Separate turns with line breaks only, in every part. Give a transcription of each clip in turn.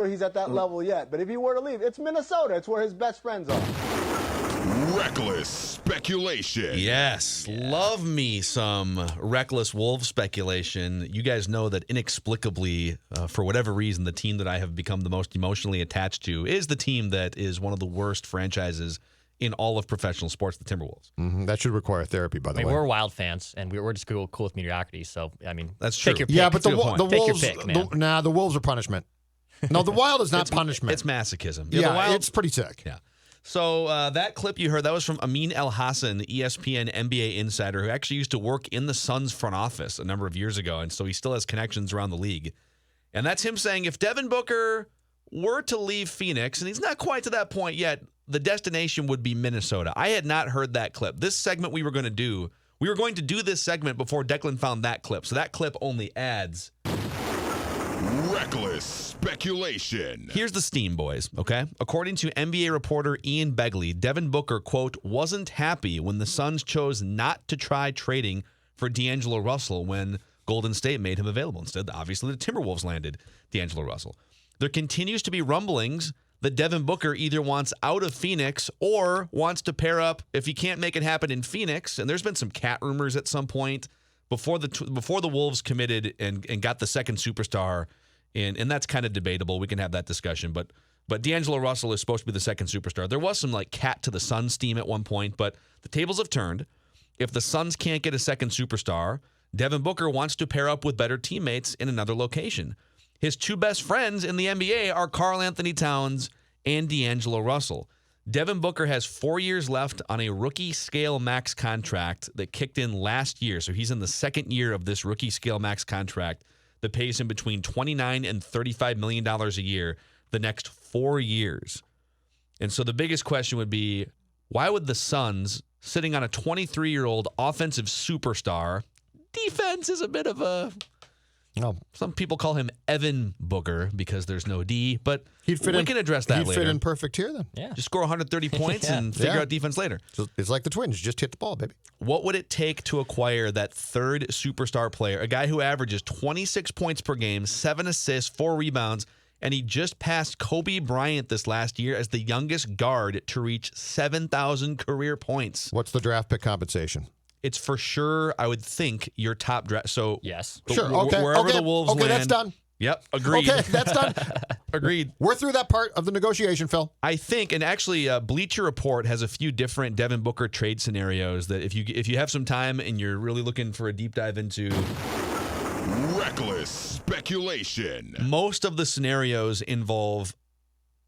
he's at that level yet. But if he were to leave, it's Minnesota. It's where his best friends are.
Reckless speculation.
Yes, love me some reckless Wolves speculation. You guys know that inexplicably, for whatever reason, the team that I have become the most emotionally attached to is the team that is one of the worst franchises in all of professional sports, the Timberwolves.
Mm-hmm. That should require therapy, by the way.
We're Wild fans, and we're just cool with mediocrity. So, I mean,
that's true.
Take your pick.
Yeah, but the Wolves,
take your pick, man.
the Wolves are punishment. No, the Wild is not punishment.
It's masochism.
Yeah,
the Wild,
it's pretty sick.
Yeah. So that clip you heard, that was from Amin El-Hassan, the ESPN NBA insider, who actually used to work in the Suns front office a number of years ago, and so he still has connections around the league. And that's him saying if Devin Booker were to leave Phoenix, and he's not quite to that point yet, the destination would be Minnesota. I had not heard that clip. This segment we were going to do this segment before Declan found that clip, so that clip only adds
Reckless speculation.
Here's the steam, boys, okay? According to NBA reporter Ian Begley, Devin Booker, quote, wasn't happy when the Suns chose not to try trading for D'Angelo Russell when Golden State made him available. Instead, obviously, the Timberwolves landed D'Angelo Russell. There continues to be rumblings that Devin Booker either wants out of Phoenix or wants to pair up if he can't make it happen in Phoenix. And there's been some cat rumors at some point before the Wolves committed and got the second superstar, and that's kind of debatable. We can have that discussion, but D'Angelo Russell is supposed to be the second superstar. There was some like cat to the Suns steam at one point, but the tables have turned. If the Suns can't get a second superstar, Devin Booker wants to pair up with better teammates in another location. His two best friends in the NBA are Karl Anthony Towns and D'Angelo Russell. Devin Booker has 4 years left on a rookie scale max contract that kicked in last year. So he's in the second year of this rookie scale max contract that pays him between $29 and $35 million a year the next 4 years. And so the biggest question would be, why would the Suns, sitting on a 23-year-old offensive superstar, defense is a bit of a...
No.
Some people call him Evan Booker because there's no D, but we can address that later.
He'd fit in perfect here then.
Yeah.
Just score 130 points and figure out defense later.
So it's like the Twins. Just hit the ball, baby.
What would it take to acquire that third superstar player, a guy who averages 26 points per game, 7 assists, 4 rebounds, and he just passed Kobe Bryant this last year as the youngest guard to reach 7,000 career points?
What's the draft pick compensation?
It's for sure, I would think, your top draft. So
yes.
Sure. Okay.
Wherever the Wolves land.
Okay, that's done.
Yep. Agreed.
Okay, that's done.
Agreed.
We're through that part of the negotiation, Phil.
I think, and actually, Bleacher Report has a few different Devin Booker trade scenarios that if you have some time and you're really looking for a deep dive into.
Reckless speculation.
Most of the scenarios involve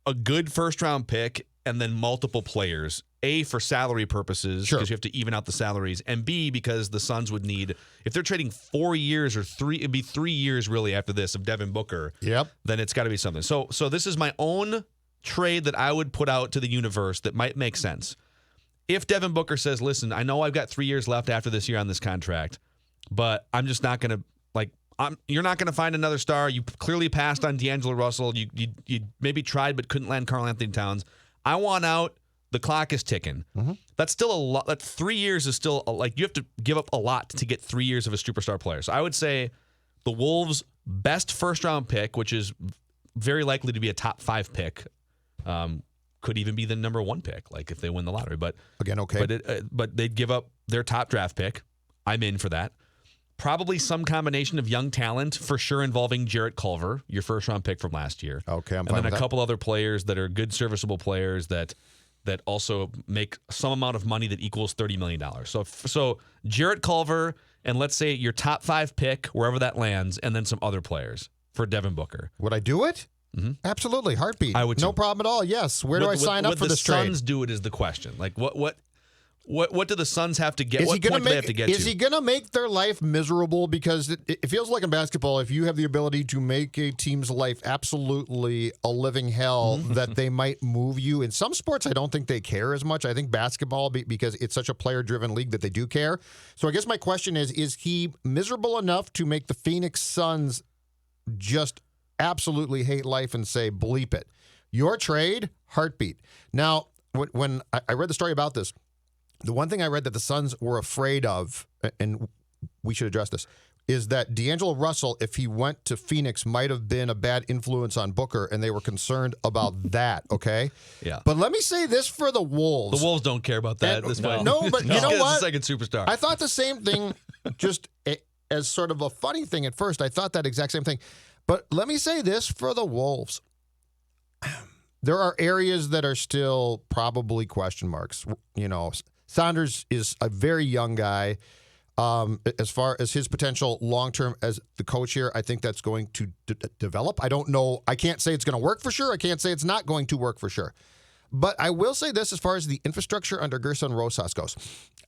a good first-round pick and then multiple players. A, for salary purposes, because you have to even out the salaries, and B, because the Suns would need, if they're trading 4 years or it'd be 3 years really after this of Devin Booker, then it's got to be something. So this is my own trade that I would put out to the universe that might make sense. If Devin Booker says, listen, I know I've got 3 years left after this year on this contract, but I'm just not going to, you're not going to find another star. You clearly passed on D'Angelo Russell. You maybe tried but couldn't land Karl Anthony Towns. I want out. The clock is ticking. Mm-hmm. That's still a lot. That 3 years is still you have to give up a lot to get 3 years of a superstar player. So I would say the Wolves' best first round pick, which is very likely to be a top 5 pick, could even be the number 1 pick, like if they win the lottery. But
again, okay.
But they'd give up their top draft pick. I'm in for that. Probably some combination of young talent, for sure, involving Jarrett Culver, your first round pick from last year.
Okay, I'm fine
and then
with
a
that.
couple other players that are good, serviceable players that also make some amount of money that equals $30 million. So Jarrett Culver, and let's say your top 5 pick, wherever that lands, and then some other players for Devin Booker.
Would I do it? Mm-hmm. Absolutely. Heartbeat.
I would too.
No problem at all. Yes. Where do I sign up for this trade?
Would the Suns do it is the question. Like, what do the Suns have to get? What point do they have to get to?
Is he going to make their life miserable? Because it feels like in basketball, if you have the ability to make a team's life absolutely a living hell, that they might move you. In some sports, I don't think they care as much. I think basketball, because it's such a player-driven league, that they do care. So I guess my question is he miserable enough to make the Phoenix Suns just absolutely hate life and say, bleep it? Your trade, heartbeat. Now, when I read the story about this, the one thing I read that the Suns were afraid of, and we should address this, is that D'Angelo Russell, if he went to Phoenix, might have been a bad influence on Booker, and they were concerned about that, okay?
Yeah.
But let me say this for the Wolves.
The Wolves don't care about that at this point.
No, but you know
He's
what?
the second superstar.
I thought the same thing, just as sort of a funny thing at first. I thought that exact same thing. But let me say this for the Wolves. There are areas that are still probably question marks. You know, Saunders is a very young guy. As far as his potential long-term as the coach here, I think that's going to develop. I don't know. I can't say it's going to work for sure. I can't say it's not going to work for sure. But I will say this as far as the infrastructure under Gerson Rosas goes.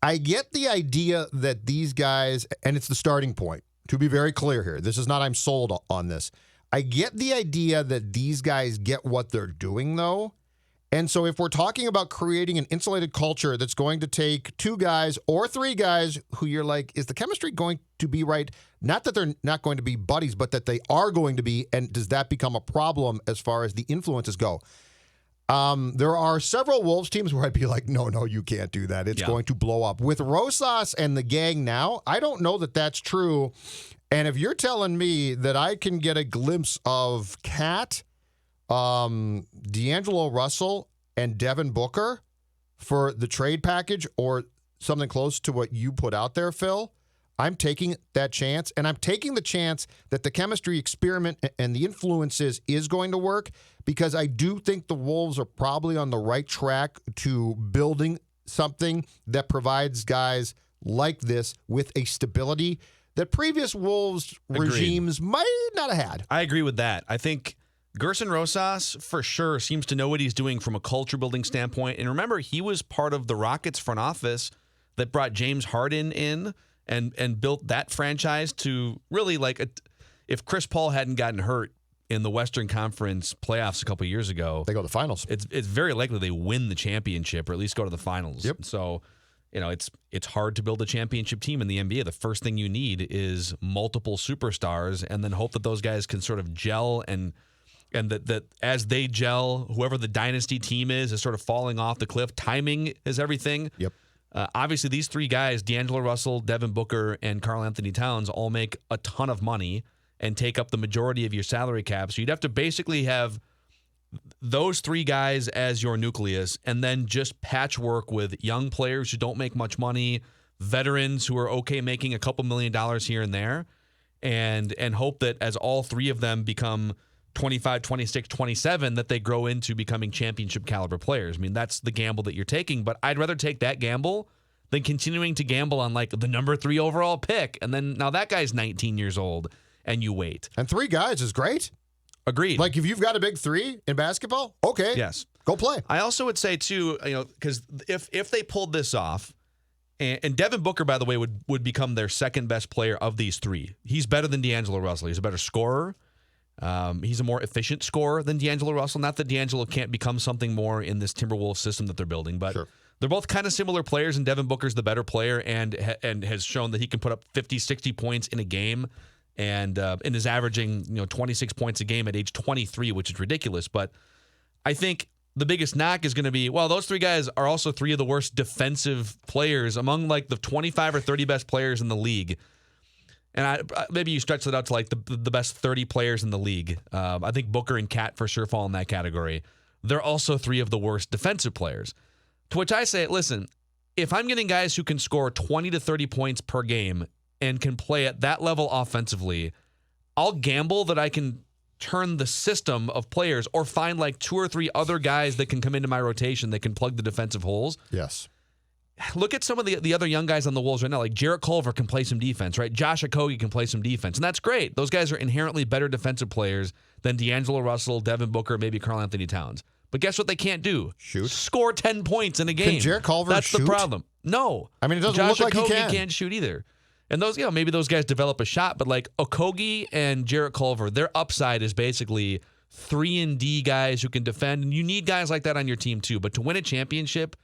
I get the idea that these guys, and it's the starting point, to be very clear here. This is not I'm sold on this. I get the idea that these guys get what they're doing, though. And so if we're talking about creating an insulated culture that's going to take 2 guys or 3 guys who you're like, is the chemistry going to be right? Not that they're not going to be buddies, but that they are going to be, and does that become a problem as far as the influences go? There are several Wolves teams where I'd be like, no, you can't do that. It's going to blow up. With Rosas and the gang now, I don't know that that's true. And if you're telling me that I can get a glimpse of Cat, D'Angelo Russell, and Devin Booker for the trade package or something close to what you put out there, Phil, I'm taking that chance, and I'm taking the chance that the chemistry experiment and the influences is going to work, because I do think the Wolves are probably on the right track to building something that provides guys like this with a stability that previous Wolves regimes might not have had.
I agree with that. I think Gerson Rosas, for sure, seems to know what he's doing from a culture-building standpoint. And remember, he was part of the Rockets front office that brought James Harden in and built that franchise to really, like, if Chris Paul hadn't gotten hurt in the Western Conference playoffs a couple years ago,
They go to the finals.
it's very likely they win the championship or at least go to the finals.
Yep.
So, you know, it's hard to build a championship team in the NBA. The first thing you need is multiple superstars, and then hope that those guys can sort of gel and that as they gel, whoever the dynasty team is sort of falling off the cliff. Timing is everything.
Yep.
Obviously, these 3 guys, D'Angelo Russell, Devin Booker, and Karl Anthony Towns, all make a ton of money and take up the majority of your salary cap. So you'd have to basically have those 3 guys as your nucleus, and then just patchwork with young players who don't make much money, veterans who are okay making a couple $1 million here and there, and hope that as all 3 of them become 25, 26, 27, that they grow into becoming championship caliber players. I mean, that's the gamble that you're taking, but I'd rather take that gamble than continuing to gamble on like the number 3 overall pick. And then now that guy's 19 years old and you wait.
And 3 guys is great.
Agreed.
Like, if you've got a big 3 in basketball, okay.
Yes.
Go play.
I also would say too, you know, because if they pulled this off, and Devin Booker, by the way, would become their second best player of these 3. He's better than D'Angelo Russell. He's a better scorer. He's a more efficient scorer than D'Angelo Russell. Not that D'Angelo can't become something more in this Timberwolves system that they're building, but they're both kind of similar players, and Devin Booker's the better player and has shown that he can put up 50, 60 points in a game and is averaging 26 points a game at age 23, which is ridiculous. But I think the biggest knock is going to be, well, those 3 guys are also 3 of the worst defensive players among like the 25 or 30 best players in the league. And maybe you stretch that out to like the best 30 players in the league. I think Booker and Cat for sure fall in that category. They're also 3 of the worst defensive players. To which I say, listen, if I'm getting guys who can score 20 to 30 points per game and can play at that level offensively, I'll gamble that I can turn the system of players or find like 2 or 3 other guys that can come into my rotation that can plug the defensive holes.
Yes.
Look at some of the other young guys on the Wolves right now. Like Jarrett Culver can play some defense, right? Josh Okogie can play some defense, and that's great. Those guys are inherently better defensive players than D'Angelo Russell, Devin Booker, maybe Karl Anthony Towns. But guess what they can't do?
Shoot.
Score 10 points in a game.
Can Jarrett Culver
That's
shoot?
the problem. No.
I mean, it doesn't
Josh
look like he
Okogie
can.
Can't shoot either. And those, maybe those guys develop a shot, but like Okogie and Jarrett Culver, their upside is basically 3-and-D guys who can defend. And you need guys like that on your team too. But to win a championship,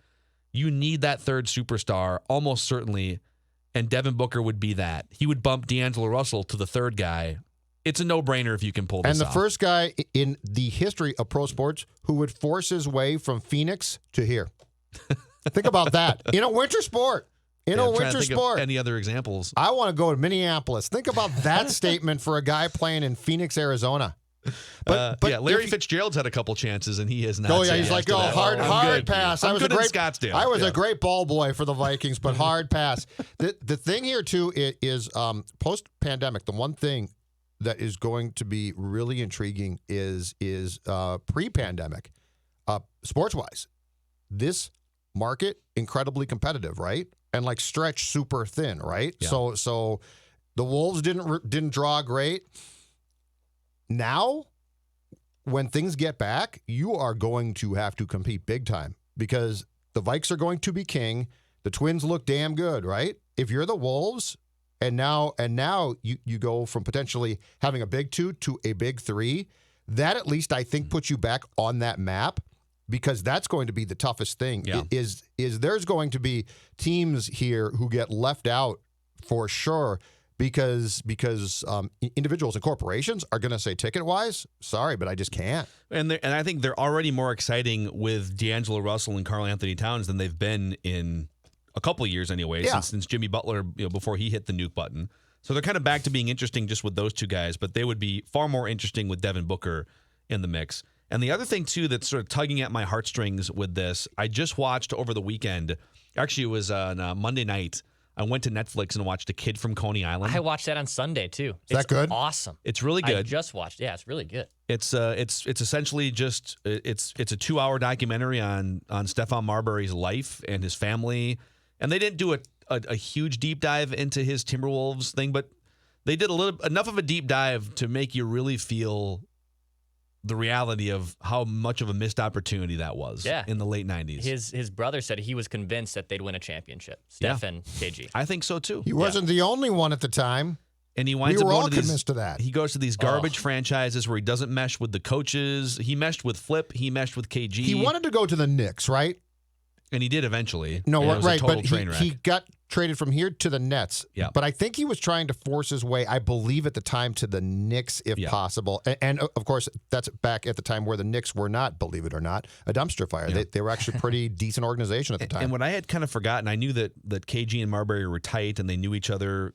you need that 3rd superstar, almost certainly, and Devin Booker would be that. He would bump D'Angelo Russell to the 3rd guy. It's a no-brainer if you can pull this off.
And the first guy in the history of pro sports who would force his way from Phoenix to here. Think about that. In a winter sport. In
Yeah,
a
I'm trying
winter
to think of
sport.
any other examples?
I want to go to Minneapolis. Think about that statement for a guy playing in Phoenix, Arizona. But
Larry
if you-
Fitzgerald's had a couple chances, and he has not.
Oh yeah,
said
he's
yes
like,
to
oh,
that.
hard
I'm good.
pass.
I'm
I was
good
a great
in Scottsdale.
I was
Yeah.
a great ball boy for the Vikings, but hard pass. The thing here too is post pandemic. The one thing that is going to be really intriguing is pre pandemic, sports wise. This market incredibly competitive, right? And like stretch super thin, right?
Yeah.
So the Wolves didn't draw great. Now, when things get back, you are going to have to compete big time because the Vikes are going to be king. The Twins look damn good, right? If you're the Wolves, and now you go from potentially having a big 2 to a big 3, that at least I think puts you back on that map because that's going to be the toughest thing.
Yeah.
Is there's going to be teams here who get left out for sure. Because individuals and corporations are going to say ticket-wise, sorry, but I just can't.
And I think they're already more exciting with D'Angelo Russell and Karl Anthony Towns than they've been in a couple of years anyway,
Yeah.
since Jimmy Butler, before he hit the nuke button. So they're kind of back to being interesting just with those two guys, but they would be far more interesting with Devin Booker in the mix. And the other thing, too, that's sort of tugging at my heartstrings with this, I just watched over the weekend. Actually, it was on Monday night. I went to Netflix and watched A Kid from Coney Island.
I watched that on Sunday too.
Is that good?
Awesome.
It's really good.
I just watched. Yeah, it's really good.
It's essentially just it's a 2-hour documentary on Stephon Marbury's life and his family, and they didn't do a huge deep dive into his Timberwolves thing, but they did enough of a deep dive to make you really feel the reality of how much of a missed opportunity that was in the late 90s.
His brother said he was convinced that they'd win a championship. Steph and KG.
I think so too.
He wasn't the only one at the time.
And he winds
We were
up
all
going to
convinced of that.
He goes to these garbage franchises where he doesn't mesh with the coaches. He meshed with Flip. He meshed with KG.
He wanted to go to the Knicks, right?
And he did eventually.
No,
and it was
right,
a total
but
train wreck.
he got traded from here to the Nets.
Yeah.
But I think he was trying to force his way, I believe at the time, to the Knicks if possible. And of course, that's back at the time where the Knicks were not, believe it or not, a dumpster fire.
Yeah.
They were actually a pretty decent organization at the time.
And what I had kind of forgotten, I knew that KG and Marbury were tight and they knew each other,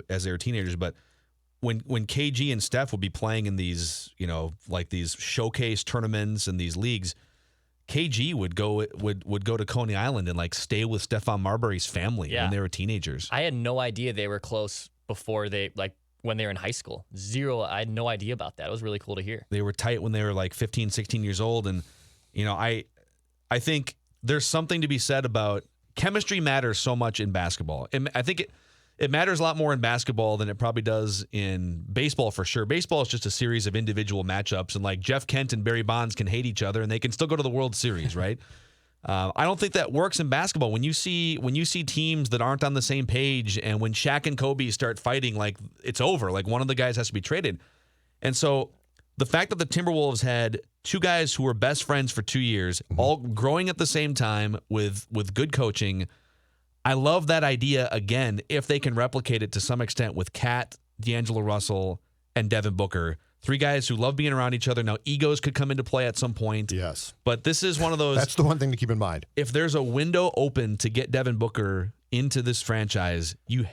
as they were teenagers. But when KG and Steph would be playing in these, like these showcase tournaments and these leagues, KG would go to Coney Island and like stay with Stephon Marbury's family when they were teenagers.
I had no idea they were close before when they were in high school. Zero. I had no idea about that. It was really cool to hear.
They were tight when they were like 15, 16 years old. And, I think there's something to be said about chemistry matters so much in basketball. And I think it matters a lot more in basketball than it probably does in baseball for sure. Baseball is just a series of individual matchups, and like Jeff Kent and Barry Bonds can hate each other, and they can still go to the World Series, right? I don't think that works in basketball. When you see teams that aren't on the same page, and when Shaq and Kobe start fighting, like it's over. Like one of the guys has to be traded. And so the fact that the Timberwolves had two guys who were best friends for 2 years, all growing at the same time with good coaching. I love that idea, again, if they can replicate it to some extent with Cat, D'Angelo Russell, and Devin Booker. Three guys who love being around each other. Now, egos could come into play at some point.
Yes.
But this is one of those.
That's the one thing to keep in mind.
If there's a window open to get Devin Booker into this franchise, you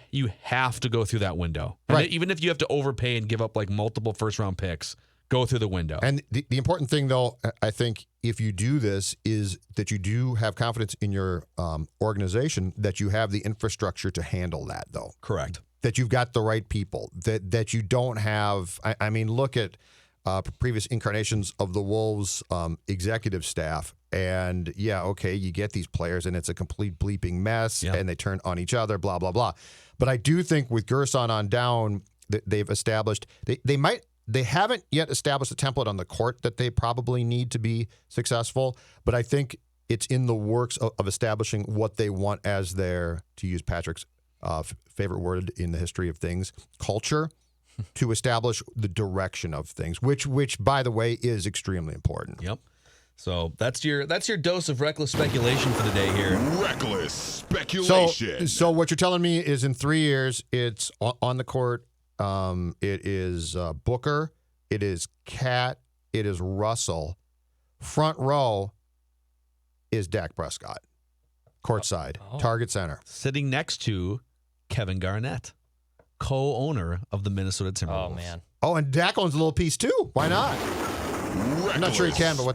have to go through that window. And
right.
Even if you have to overpay and give up like multiple first-round picks, go through the window.
And the important thing, though, I think if you do this is that you do have confidence in your organization, that you have the infrastructure to handle that, though.
Correct.
That you've got the right people, that you don't have. I mean, look at previous incarnations of the Wolves executive staff. And, yeah, okay, you get these players, and it's a complete bleeping mess, and they turn on each other, blah, blah, blah. But I do think with Gerson on down, they've established they haven't yet established a template on the court that they probably need to be successful, but I think it's in the works of establishing what they want as their, to use Patrick's favorite word in the history of things, culture, to establish the direction of things, which by the way is extremely important.
Yep. So that's your dose of reckless speculation for the day here.
Reckless speculation.
So what you're telling me is in 3 years, it's on the court. It is Booker, it is Cat, it is Russell. Front row is Dak Prescott. courtside, Target Center.
Sitting next to Kevin Garnett, co-owner of the Minnesota Timberwolves.
Oh, man.
Oh, and Dak owns a little piece too. Why not? I'm not sure he can, but what the